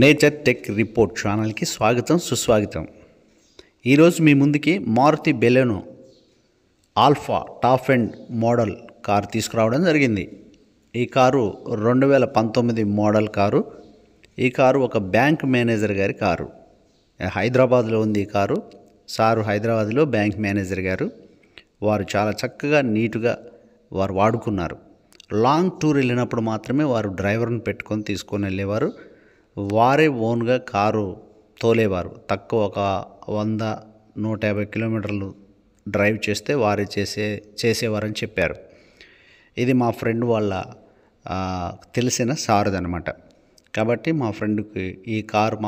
Nature tech report ఛానల్కి స్వాగతం సుస్వాగతం. ఈరోజు మీ ముందుకి Maruti Baleno alpha top end model car తీసుకురావడం జరిగింది. ఈ కారు 2019 మోడల్ కారు. ఈ కారు ఒక బ్యాంక్ మేనేజర్ గారి కారు. హైదరాబాద్లో ఉంది ఈ కారు. సారు హైదరాబాద్లో బ్యాంక్ మేనేజర్ గారు. వారు చాలా చక్కగా నీట్గా వారు వాడుకున్నారు. లాంగ్ టూర్ వెళ్ళినప్పుడు మాత్రమే వారు డ్రైవర్ని పెట్టుకొని తీసుకొని వెళ్ళేవారు. వారే ఓన్గా కారు తోలేవారు. తక్కువ ఒక 100-150 కిలోమీటర్లు డ్రైవ్ చేస్తే వారే చేసేవారని చెప్పారు. ఇది మా ఫ్రెండ్ వాళ్ళ తెలిసిన సారది అనమాట. కాబట్టి మా ఫ్రెండ్కి ఈ కారు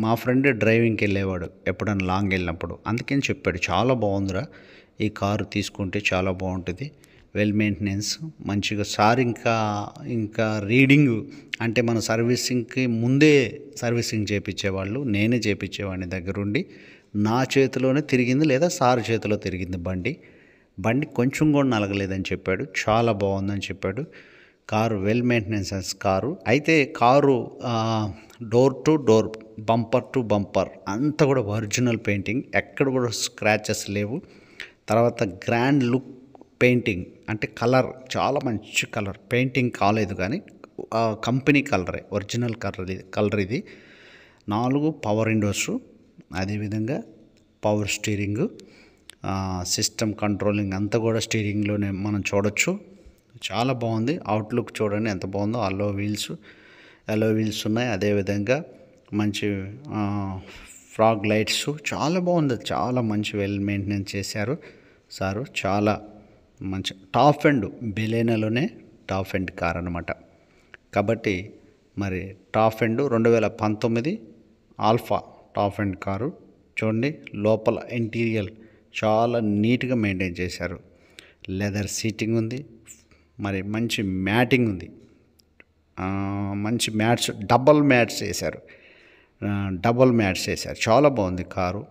మా ఫ్రెండ్ డ్రైవింగ్కి వెళ్ళేవాడు ఎప్పుడైనా లాంగ్ వెళ్ళినప్పుడు. అందుకని చెప్పాడు, చాలా బాగుందిరా, ఈ కారు తీసుకుంటే చాలా బాగుంటుంది, వెల్ మెయింటెనెన్స్ మంచిగా. సార్ ఇంకా రీడింగ్ అంటే మన సర్వీసింగ్కి ముందే సర్వీసింగ్ చేయించేవాళ్ళు. నేనే చేయించేవాడిని దగ్గరుండి. నా చేతిలోనే తిరిగింది లేదా సార్ చేతిలో తిరిగింది బండి కొంచెం కూడా నలగలేదని చెప్పాడు. చాలా బాగుందని చెప్పాడు. Car well maintenance car. అయితే car door to door, bumper to bumper అంతా కూడా ఒరిజినల్ పెయింటింగ్, ఎక్కడ కూడా స్క్రాచెస్ లేవు. తర్వాత గ్రాండ్ లుక్ పెయింటింగ్ అంటే కలర్ చాలా మంచి కలర్, పెయింటింగ్ కాలేదు కానీ కంపెనీ కలరే, ఒరిజినల్ కలర్ ఇది. 4 పవర్ విండోస్, అదేవిధంగా పవర్ స్టీరింగ్, సిస్టమ్ కంట్రోలింగ్ అంతా కూడా స్టీరింగ్లోనే మనం చూడొచ్చు. చాలా బాగుంది. అవుట్లుక్ చూడండి ఎంత బాగుందో. అలో వీల్స్ ఉన్నాయి. అదేవిధంగా మంచి ఫ్రాగ్ లైట్స్, చాలా బాగుంది. చాలా మంచి వెల్ మెయింటెనెన్స్ చేశారు సారు. చాలా మంచి టాప్ ఎండ్, బెలెనోలోనే టాప్ ఎండ్ కార్ అనమాట. కాబట్టి మరి top end 2019 alpha top end car చూడండి. లోపల ఇంటీరియర్ చాలా నీట్గా మెయింటైన్ చేశారు. లెదర్ సీటింగ్ ఉంది, మరి మంచి మ్యాటింగ్ ఉంది. మంచి మ్యాట్స్, డబల్ మ్యాట్స్ వేశారు. చాలా బాగుంది కారు.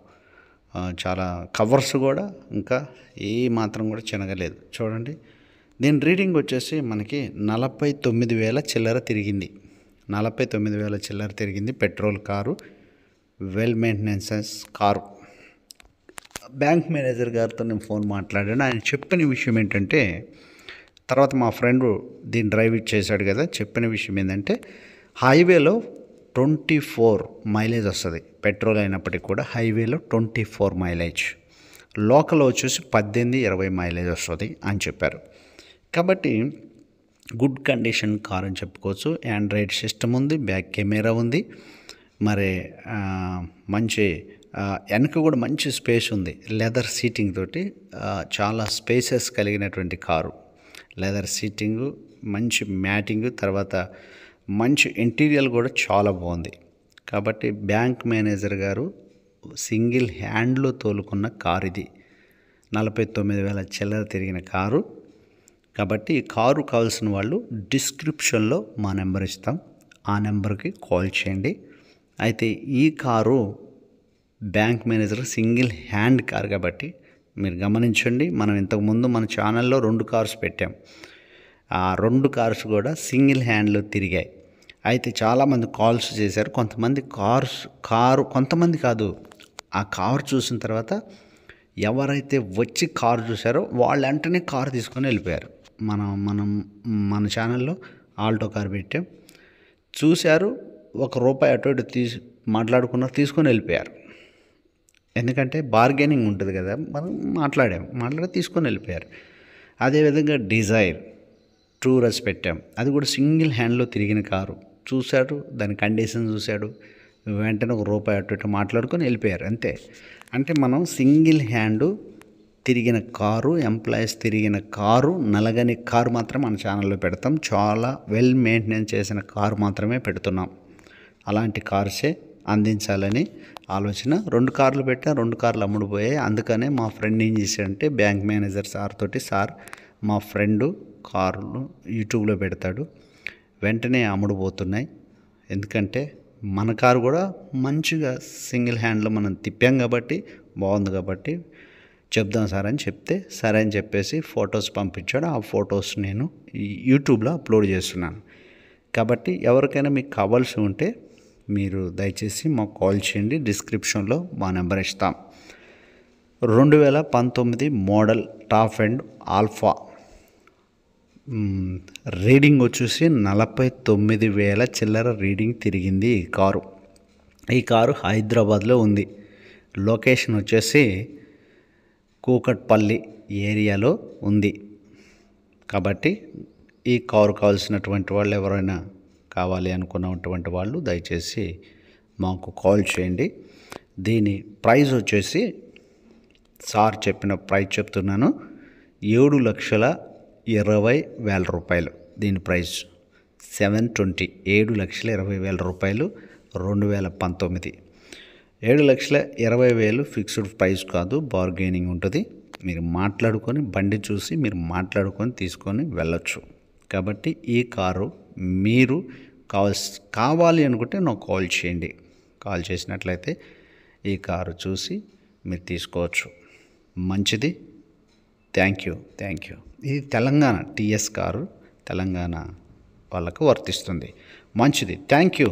చాలా కవర్స్ కూడా ఇంకా ఏ మాత్రం కూడా చినగలేదు చూడండి. దీని రీడింగ్ వచ్చేసి మనకి 49,000 చిల్లర తిరిగింది. 49,000 చిల్లర తిరిగింది. Petrol car, well maintenance car. Bank manager గారితో నేను ఫోన్ మాట్లాడాను. ఆయన చెప్పిన విషయం ఏంటంటే, తర్వాత మా ఫ్రెండ్ దీన్ని డ్రైవ్ చేశాడు కదా, చెప్పిన విషయం ఏంటంటే హైవేలో 24 మైలేజ్ వస్తుంది. పెట్రోల్ అయినప్పటికీ కూడా హైవేలో 24 మైలేజ్, లోకల్లో వచ్చేసి 18-20 మైలేజ్ వస్తుంది అని చెప్పారు. కాబట్టి గుడ్ కండిషన్ కార్ అని చెప్పుకోవచ్చు. ఆండ్రాయిడ్ సిస్టమ్ ఉంది, బ్యాక్ కెమెరా ఉంది, మరి మంచి వెనక కూడా మంచి స్పేస్ ఉంది. లెదర్ సీటింగ్ తోటి చాలా స్పేసెస్ కలిగినటువంటి కారు. లెదర్ సీటింగు, మంచి మ్యాటింగ్, తర్వాత మంచి ఇంటీరియర్ కూడా చాలా బాగుంది. కాబట్టి బ్యాంక్ మేనేజర్ గారు సింగిల్ హ్యాండ్లో తోలుకున్న కారు ఇది. 49,000 చిల్లర తిరిగిన కారు. కాబట్టి ఈ కారు కావాల్సిన వాళ్ళు డిస్క్రిప్షన్లో మా నెంబర్ ఇస్తాం, ఆ నెంబర్కి కాల్ చేయండి. అయితే ఈ car bank manager single hand car కాబట్టి మీరు గమనించండి. మనం ఇంతకుముందు మన ఛానల్లో 2 కార్స్ పెట్టాం. ఆ 2 కార్స్ కూడా సింగిల్ హ్యాండ్లో తిరిగాయి. అయితే చాలామంది కాల్స్ చేశారు. కొంతమంది కొంతమంది కాదు, ఆ కారు చూసిన తర్వాత ఎవరైతే వచ్చి కారు చూశారో వాళ్ళు వెంటనే కారు తీసుకొని వెళ్ళిపోయారు. మన ఛానల్లో ఆల్టో కార్ పెట్టాం, చూశారు, ₹1 అటు ఇటు మాట్లాడుకున్నారు, తీసుకొని వెళ్ళిపోయారు. ఎందుకంటే బార్గెనింగ్ ఉంటుంది కదా, మనం మాట్లాడి తీసుకొని వెళ్ళిపోయారు. అదేవిధంగా డిజైర్ టూరస్ పెట్టాం, అది కూడా సింగిల్ హ్యాండ్లో తిరిగిన కారు. చూశాడు, దాని కండిషన్ చూశాడు, వెంటనే ₹1 అటు ఇటు మాట్లాడుకొని వెళ్ళిపోయారు అంతే. అంటే మనం సింగిల్ హ్యాండ్ తిరిగిన కారు, ఎంప్లాయీస్ తిరిగిన కారు, నలగని కారు మాత్రం మన ఛానల్లో పెడతాం. చాలా వెల్ మెయింటెనెన్స్ చేసిన కారు మాత్రమే పెడుతున్నాం. అలాంటి కార్సే అందించాలని ఆలోచన. 2 కార్లు పెట్టా, 2 కార్లు అమ్ముడుపోయాయి. అందుకనే మా ఫ్రెండ్ ఏం చేశాడంటే బ్యాంక్ మేనేజర్ సార్ మా ఫ్రెండు కార్లు యూట్యూబ్లో పెడతాడు, వెంటనే అమ్ముడుపోతున్నాయి. ఎందుకంటే మన కారు కూడా మంచిగా సింగిల్ హ్యాండ్లో మనం తిప్పాం కాబట్టి బాగుంది, కాబట్టి చెప్దాం సార్ అని చెప్తే సరే అని చెప్పేసి ఫొటోస్ పంపించాడు. ఆ ఫొటోస్ నేను యూట్యూబ్లో అప్లోడ్ చేస్తున్నాను. కాబట్టి ఎవరికైనా మీకు కావాల్సి ఉంటే మీరు దయచేసి మాకు కాల్ చేయండి. డిస్క్రిప్షన్లో మా నెంబర్ ఇస్తాం. 2019 model top and alpha reading వచ్చేసి 49,000 చిల్లర రీడింగ్ తిరిగింది ఈ కారు హైదరాబాద్లో ఉంది. లొకేషన్ వచ్చేసి కూకట్పల్లి ఏరియాలో ఉంది. కాబట్టి ఈ కారు కావాల్సినటువంటి వాళ్ళు ఎవరైనా కావాలి అనుకున్నటువంటి వాళ్ళు దయచేసి మాకు కాల్ చేయండి. దీని ప్రైస్ వచ్చేసి సార్ చెప్పిన ప్రైస్ చెప్తున్నాను, 7,20,000 రూపాయలు. దీని ప్రైస్ 720, 7,20,000 రూపాయలు 2019. 7,20,000 ఫిక్స్డ్ ప్రైస్ కాదు, బార్గెనింగ్ ఉంటుంది. మీరు మాట్లాడుకొని బండి చూసి మీరు మాట్లాడుకొని తీసుకొని వెళ్ళొచ్చు. కాబట్టి ఈ కారు మీరు కావాలి అనుకుంటే నాకు కాల్ చేయండి. కాల్ చేసినట్లయితే ఈ కారు చూసి మీరు తీసుకోవచ్చు. మంచిది. Thank you. ఇది తెలంగాణ టీఎస్ కారు, తెలంగాణ వాళ్ళకు వర్తిస్తుంది. మంచిది. Thank you.